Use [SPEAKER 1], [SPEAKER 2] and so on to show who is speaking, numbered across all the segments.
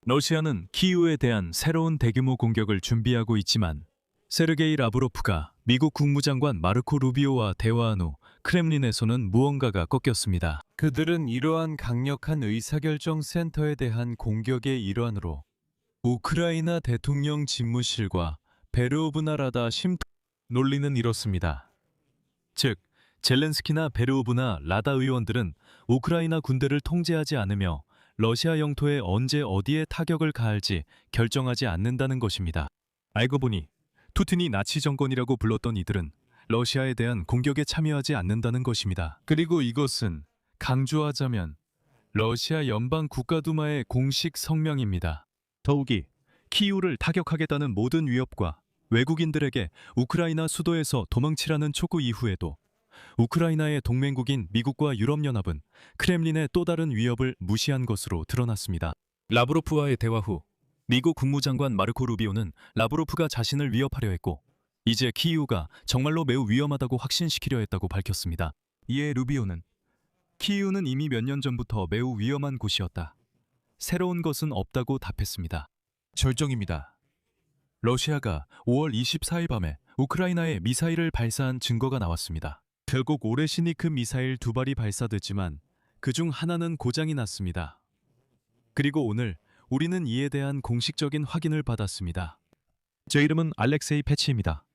[SPEAKER 1] 러시아는 키이우에 대한 새로운 대규모 공격을 준비하고 있지만 세르게이 라브로프가 미국 국무장관 마르코 루비오와 대화한 후 크렘린에서는 무언가가 꺾였습니다. 그들은 이러한 강력한 의사결정 센터에 대한 공격의 일환으로 우크라이나 대통령 집무실과 베르오브나 라다 심통 논리는 이렇습니다. 즉, 젤렌스키나 베르오브나 라다 의원들은 우크라이나 군대를 통제하지 않으며 러시아 영토에 언제 어디에 타격을 가할지 결정하지 않는다는 것입니다. 알고 보니 푸틴이 나치 정권이라고 불렀던 이들은 러시아에 대한 공격에 참여하지 않는다는 것입니다. 그리고 이것은 강조하자면 러시아 연방 국가두마의 공식 성명입니다. 더욱이 키이우를 타격하겠다는 모든 위협과 외국인들에게 우크라이나 수도에서 도망치라는 촉구 이후에도 우크라이나의 동맹국인 미국과 유럽연합은 크렘린의 또 다른 위협을 무시한 것으로 드러났습니다. 라브로프와의 대화 후 미국 국무장관 마르코 루비오는 라브로프가 자신을 위협하려 했고 이제 키이우가 정말로 매우 위험하다고 확신시키려 했다고 밝혔습니다. 이에 루비오는 키이우는 이미 몇 년 전부터 매우 위험한 곳이었다. 새로운 것은 없다고 답했습니다. 절정입니다. 러시아가 5월 24일 밤에 우크라이나에 미사일을 발사한 증거가 나왔습니다. 결국 오레시니크 미사일 2발이 발사됐지만 그중 하나는 고장이 났습니다. 그리고 오늘 우리는 이에 대한 공식적인 확인을 받았습니다. 제 이름은 알렉세이 패치입니다.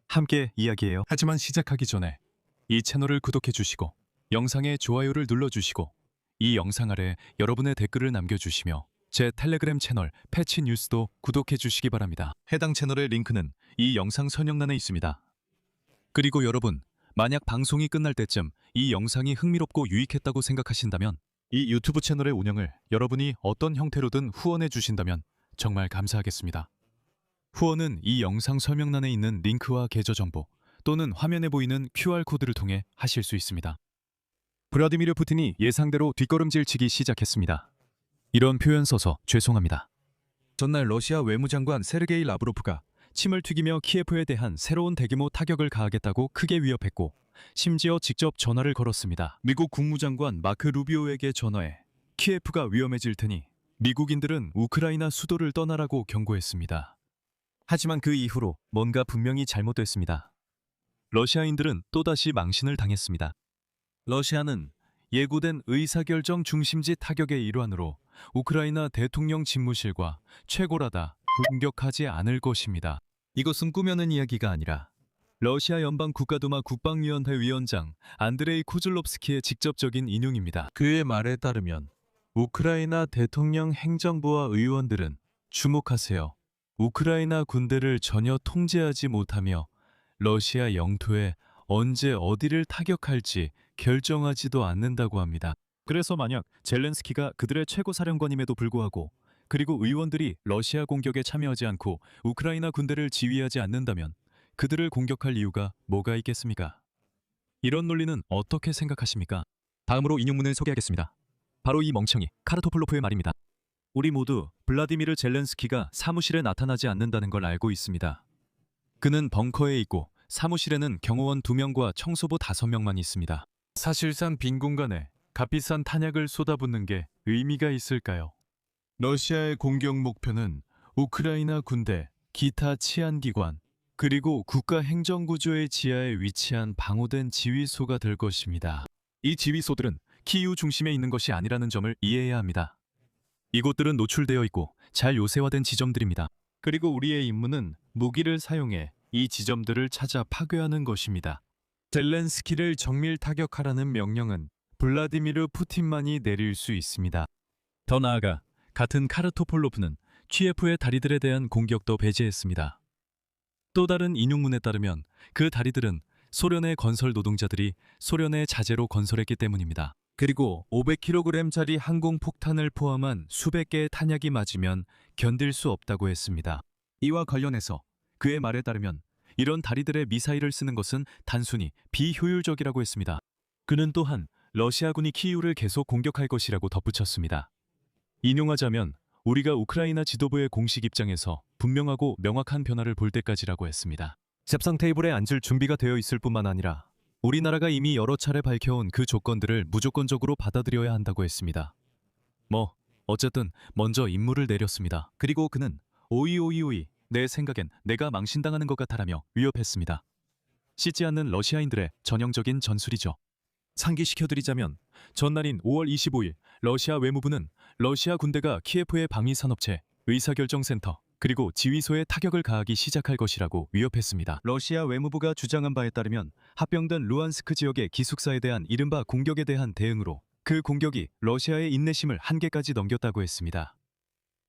[SPEAKER 1] 함께 이야기해요. 하지만 시작하기 전에 이 채널을 구독해 주시고 영상에 좋아요를 눌러주시고 이 영상 아래 여러분의 댓글을 남겨주시며 제 텔레그램 채널 패치 뉴스도 구독해 주시기 바랍니다. 해당 채널의 링크는 이 영상 설명란에 있습니다. 그리고 여러분, 만약 방송이 끝날 때쯤 이 영상이 흥미롭고 유익했다고 생각하신다면 이 유튜브 채널의 운영을 여러분이 어떤 형태로든 후원해 주신다면 정말 감사하겠습니다. 후원은 이 영상 설명란에 있는 링크와 계좌 정보 또는 화면에 보이는 QR코드를 통해 하실 수 있습니다. 블라디미르 푸틴이 예상대로 뒷걸음질치기 시작했습니다. 이런 표현 써서 죄송합니다. 전날 러시아 외무장관 세르게이 라브로프가 침을 튀기며 키예프에 대한 새로운 대규모 타격을 가하겠다고 크게 위협했고 심지어 직접 전화를 걸었습니다. 미국 국무장관 마크 루비오에게 전화해 키예프가 위험해질 테니 미국인들은 우크라이나 수도를 떠나라고 경고했습니다. 하지만 그 이후로 뭔가 분명히 잘못됐습니다. 러시아인들은 또다시 망신을 당했습니다. 러시아는 예고된 의사결정 중심지 타격의 일환으로 우크라이나 대통령 집무실과 최고라다 공격하지 않을 것입니다. 이것은 꾸며낸 이야기가 아니라 러시아 연방 국가두마 국방위원회 위원장 안드레이 코즐롭스키의 직접적인 인용입니다. 그의 말에 따르면 우크라이나 대통령 행정부와 의원들은 주목하세요. 우크라이나 군대를 전혀 통제하지 못하며 러시아 영토에 언제 어디를 타격할지 결정하지도 않는다고 합니다. 그래서 만약 젤렌스키가 그들의 최고 사령관임에도 불구하고 그리고 의원들이 러시아 공격에 참여하지 않고 우크라이나 군대를 지휘하지 않는다면 그들을 공격할 이유가 뭐가 있겠습니까? 이런 논리는 어떻게 생각하십니까? 다음으로 인용문을 소개하겠습니다. 바로 이 멍청이 카르토플로프의 말입니다. 우리 모두 블라디미르 젤렌스키가 사무실에 나타나지 않는다는 걸 알고 있습니다. 그는 벙커에 있고 사무실에는 경호원 2명과 청소부 5명만 있습니다. 사실상 빈 공간에 값비싼 탄약을 쏟아붓는 게 의미가 있을까요? 러시아의 공격 목표는 우크라이나 군대, 기타 치안기관, 그리고 국가 행정구조의 지하에 위치한 방호된 지휘소가 될 것입니다. 이 지휘소들은 키이우 중심에 있는 것이 아니라는 점을 이해해야 합니다. 이곳들은 노출되어 있고 잘 요새화된 지점들입니다. 그리고 우리의 임무는 무기를 사용해 이 지점들을 찾아 파괴하는 것입니다. 젤렌스키를 정밀 타격하라는 명령은 블라디미르 푸틴만이 내릴 수 있습니다. 더 나아가 같은 카르토폴로프는 키예프의 다리들에 대한 공격도 배제했습니다. 또 다른 인용문에 따르면 그 다리들은 소련의 건설 노동자들이 소련의 자재로 건설했기 때문입니다. 그리고 500kg짜리 항공폭탄을 포함한 수백 개의 탄약이 맞으면 견딜 수 없다고 했습니다. 이와 관련해서 그의 말에 따르면 이런 다리들의 미사일을 쓰는 것은 단순히 비효율적이라고 했습니다. 그는 또한 러시아군이 키이우를 계속 공격할 것이라고 덧붙였습니다. 인용하자면 우리가 우크라이나 지도부의 공식 입장에서 분명하고 명확한 변화를 볼 때까지라고 했습니다. 협상 테이블에 앉을 준비가 되어 있을 뿐만 아니라 우리나라가 이미 여러 차례 밝혀온 그 조건들을 무조건적으로 받아들여야 한다고 했습니다. 어쨌든 먼저 임무를 내렸습니다. 그리고 그는 오이 내 생각엔 내가 망신당하는 것 같아라며 위협했습니다. 씻지 않는 러시아인들의 전형적인 전술이죠. 상기시켜드리자면 전날인 5월 25일 러시아 외무부는 러시아 군대가 키예프의 방위산업체, 의사결정센터, 그리고 지휘소에 타격을 가하기 시작할 것이라고 위협했습니다. 러시아 외무부가 주장한 바에 따르면 합병된 루안스크 지역의 기숙사에 대한 이른바 공격에 대한 대응으로 그 공격이 러시아의 인내심을 한계까지 넘겼다고 했습니다.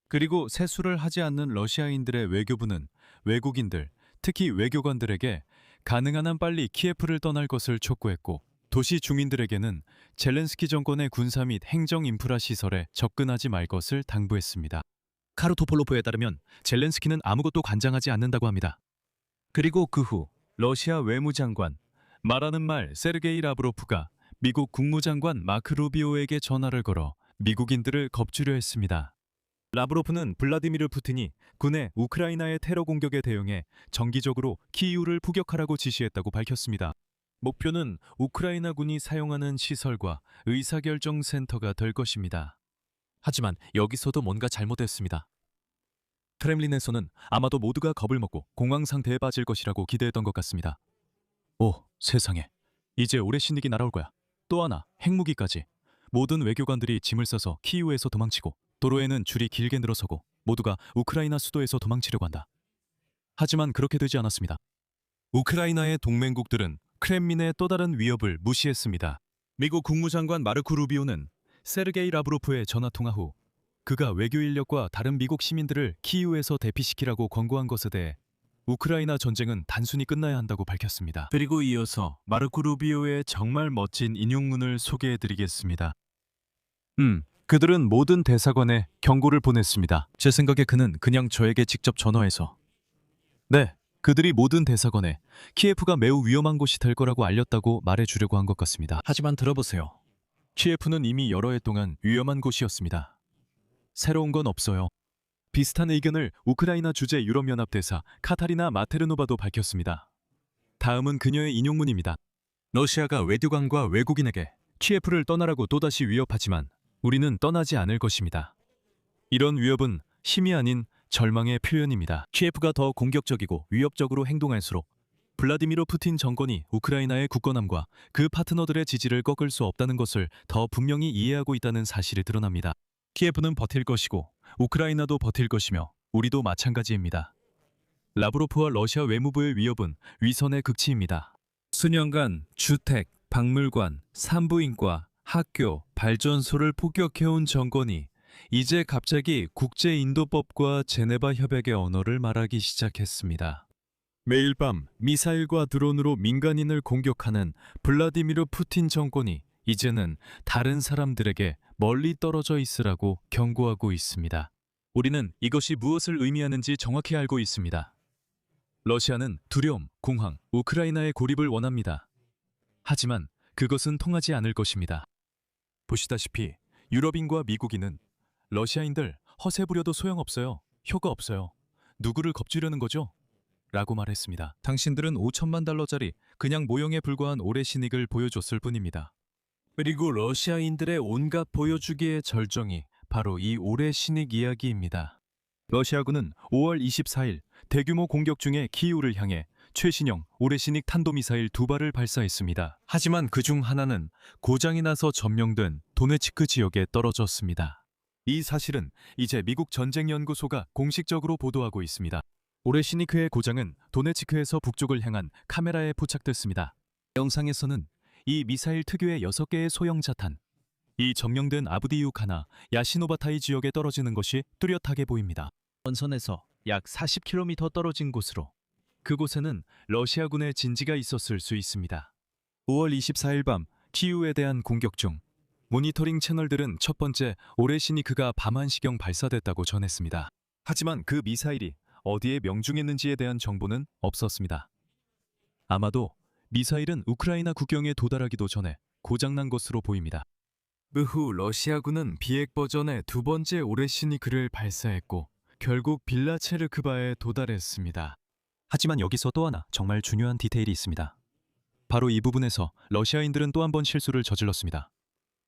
[SPEAKER 1] 그리고 세수를 하지 않는 러시아인들의 외교부는 외국인들, 특히 외교관들에게 가능한 한 빨리 키예프를 떠날 것을 촉구했고, 도시 주민들에게는 젤렌스키 정권의 군사 및 행정 인프라 시설에 접근하지 말 것을 당부했습니다. 카르토폴로프에 따르면 젤렌스키는 아무것도 관장하지 않는다고 합니다. 그리고 그 후 러시아 외무장관, 말하는 말 세르게이 라브로프가 미국 국무장관 마크 루비오에게 전화를 걸어 미국인들을 겁주려 했습니다. 라브로프는 블라디미르 푸틴이 군의 우크라이나의 테러 공격에 대응해 정기적으로 키이우를 포격하라고 지시했다고 밝혔습니다. 목표는 우크라이나 군이 사용하는 시설과 의사결정센터가 될 것입니다. 하지만 여기서도 뭔가 잘못됐습니다. 크렘린에서는 아마도 모두가 겁을 먹고 공황 상태에 빠질 것이라고 기대했던 것 같습니다. 오, 세상에. 이제 올해 신익이 날아올 거야. 또 하나, 핵무기까지. 모든 외교관들이 짐을 싸서 키이우에서 도망치고 도로에는 줄이 길게 늘어서고 모두가 우크라이나 수도에서 도망치려고 한다. 하지만 그렇게 되지 않았습니다. 우크라이나의 동맹국들은 크렘린의 또 다른 위협을 무시했습니다. 미국 국무장관 마르코 루비오는 세르게이 라브로프의 전화통화 후 그가 외교 인력과 다른 미국 시민들을 키이우에서 대피시키라고 권고한 것에 대해 우크라이나 전쟁은 단순히 끝나야 한다고 밝혔습니다. 그리고 이어서 마르코 루비오의 정말 멋진 인용문을 소개해드리겠습니다. 그들은 모든 대사관에 경고를 보냈습니다. 제 생각에 그는 그냥 저에게 직접 전화해서 네, 그들이 모든 대사관에 키예프가 매우 위험한 곳이 될 거라고 알렸다고 말해주려고 한 것 같습니다. 하지만 들어보세요. 키예프는 이미 여러 해 동안 위험한 곳이었습니다. 새로운 건 없어요. 비슷한 의견을 우크라이나 주재 유럽연합 대사 카타리나 마테르노바도 밝혔습니다. 다음은 그녀의 인용문입니다. 러시아가 외교관과 외국인에게 키예프를 떠나라고 또다시 위협하지만 우리는 떠나지 않을 것입니다. 이런 위협은 힘이 아닌 절망의 표현입니다. 키예프가 더 공격적이고 위협적으로 행동할수록 블라디미르 푸틴 정권이 우크라이나의 굳건함과 그 파트너들의 지지를 꺾을 수 없다는 것을 더 분명히 이해하고 있다는 사실이 드러납니다. 키예프는 버틸 것이고 우크라이나도 버틸 것이며 우리도 마찬가지입니다. 라브로프와 러시아 외무부의 위협은 위선의 극치입니다. 수년간 주택, 박물관, 산부인과, 학교, 발전소를 폭격해온 정권이 이제 갑자기 국제인도법과 제네바 협약의 언어를 말하기 시작했습니다. 매일 밤 미사일과 드론으로 민간인을 공격하는 블라디미르 푸틴 정권이 이제는 다른 사람들에게 멀리 떨어져 있으라고 경고하고 있습니다. 우리는 이것이 무엇을 의미하는지 정확히 알고 있습니다. 러시아는 두려움, 공황, 우크라이나의 고립을 원합니다. 하지만 그것은 통하지 않을 것입니다. 보시다시피 유럽인과 미국인은 러시아인들 허세 부려도 소용없어요. 효과 없어요. 누구를 겁주려는 거죠? 라고 말했습니다. 당신들은 5천만 달러짜리 그냥 모형에 불과한 오래 신익을 보여줬을 뿐입니다. 그리고 러시아인들의 온갖 보여주기의 절정이 바로 이 오래 신익 이야기입니다. 러시아군은 5월 24일 대규모 공격 중에 키이우를 향해 최신형 오래 신익 탄도미사일 2발을 발사했습니다. 하지만 그중 하나는 고장이 나서 점령된 도네츠크 지역에 떨어졌습니다. 이 사실은 이제 미국 전쟁연구소가 공식적으로 보도하고 있습니다. 오레시니크의 고장은 도네츠크에서 북쪽을 향한 카메라에 포착됐습니다. 영상에서는 이 미사일 특유의 6개의 소형 자탄, 이 점령된 아브디유카나 야시노바타이 지역에 떨어지는 것이 뚜렷하게 보입니다. 원선에서 약 40km 떨어진 곳으로 그곳에는 러시아군의 진지가 있었을 수 있습니다. 5월 24일 밤 키이우에 대한 공격 중 모니터링 채널들은 첫 번째 오레시니크가 밤한시경 발사됐다고 전했습니다. 하지만 그 미사일이 어디에 명중했는지에 대한 정보는 없었습니다. 아마도 미사일은 우크라이나 국경에 도달하기도 전에 고장난 것으로 보입니다. 그 후 러시아군은 비핵 버전의 두 번째 오레시니크를 발사했고 결국 빌라체르크바에 도달했습니다. 하지만 여기서 또 하나 정말 중요한 디테일이 있습니다. 바로 이 부분에서 러시아인들은 또 한 번 실수를 저질렀습니다.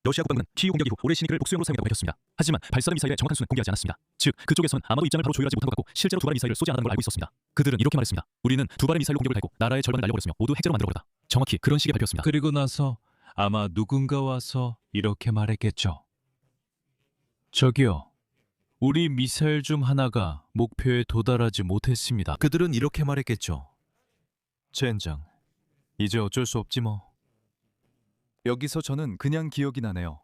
[SPEAKER 1] 러시아 국방부는 키이우 공격 이후 올해 신이기를 복수형으로 사용했다고 밝혔습니다. 하지만 발사된 미사일의 정확한 수는 공개하지 않았습니다. 즉 그쪽에서는 아마도 입장을 바로 조율하지 못한 것 같고 실제로 두 발의 미사일을 쏘지 않았다는 걸 알고 있었습니다. 그들은 이렇게 말했습니다. 우리는 두 발의 미사일로 공격을 달고 나라의 절반을 날려버렸으며 모두 핵제로 만들어버렸다. 정확히 그런 식의 발표였습니다. 그리고 나서 아마 누군가 와서 이렇게 말했겠죠. 저기요. 우리 미사일 중 하나가 목표에 도달하지 못했습니다. 그들은 이렇게 말했겠죠. 젠장, 이제 어쩔 수 없지 뭐. 여기서 저는 그냥 기억이 나네요.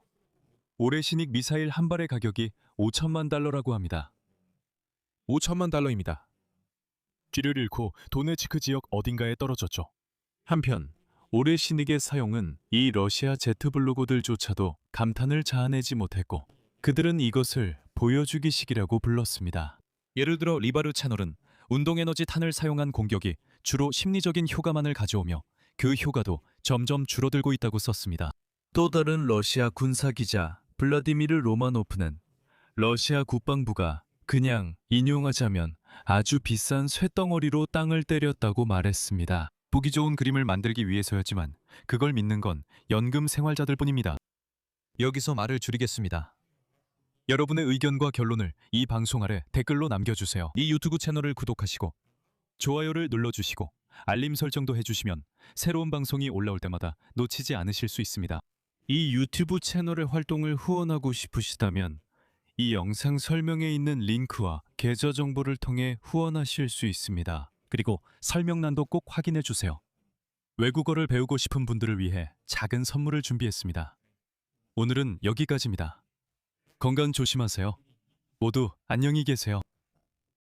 [SPEAKER 1] 올해 신익 미사일 한 발의 가격이 5천만 달러라고 합니다. 5천만 달러입니다. 뒤를 잃고 도네츠크 지역 어딘가에 떨어졌죠. 한편 올해 신익의 사용은 이 러시아 제트블루고들조차도 감탄을 자아내지 못했고 그들은 이것을 보여주기식이라고 불렀습니다. 예를 들어 리바르 채널은 운동에너지 탄을 사용한 공격이 주로 심리적인 효과만을 가져오며 그 효과도 점점 줄어들고 있다고 썼습니다. 또 다른 러시아 군사기자 블라디미르 로마노프는 러시아 국방부가 그냥 인용하자면 아주 비싼 쇳덩어리로 땅을 때렸다고 말했습니다. 보기 좋은 그림을 만들기 위해서였지만 그걸 믿는 건 연금 생활자들 뿐입니다. 여기서 말을 줄이겠습니다. 여러분의 의견과 결론을 이 방송 아래 댓글로 남겨주세요. 이 유튜브 채널을 구독하시고 좋아요를 눌러주시고 알림 설정도 해주시면 새로운 방송이 올라올 때마다 놓치지 않으실 수 있습니다. 이 유튜브 채널의 활동을 후원하고 싶으시다면 이 영상 설명에 있는 링크와 계좌 정보를 통해 후원하실 수 있습니다. 그리고 설명란도 꼭 확인해 주세요. 외국어를 배우고 싶은 분들을 위해 작은 선물을 준비했습니다. 오늘은 여기까지입니다. 건강 조심하세요. 모두 안녕히 계세요.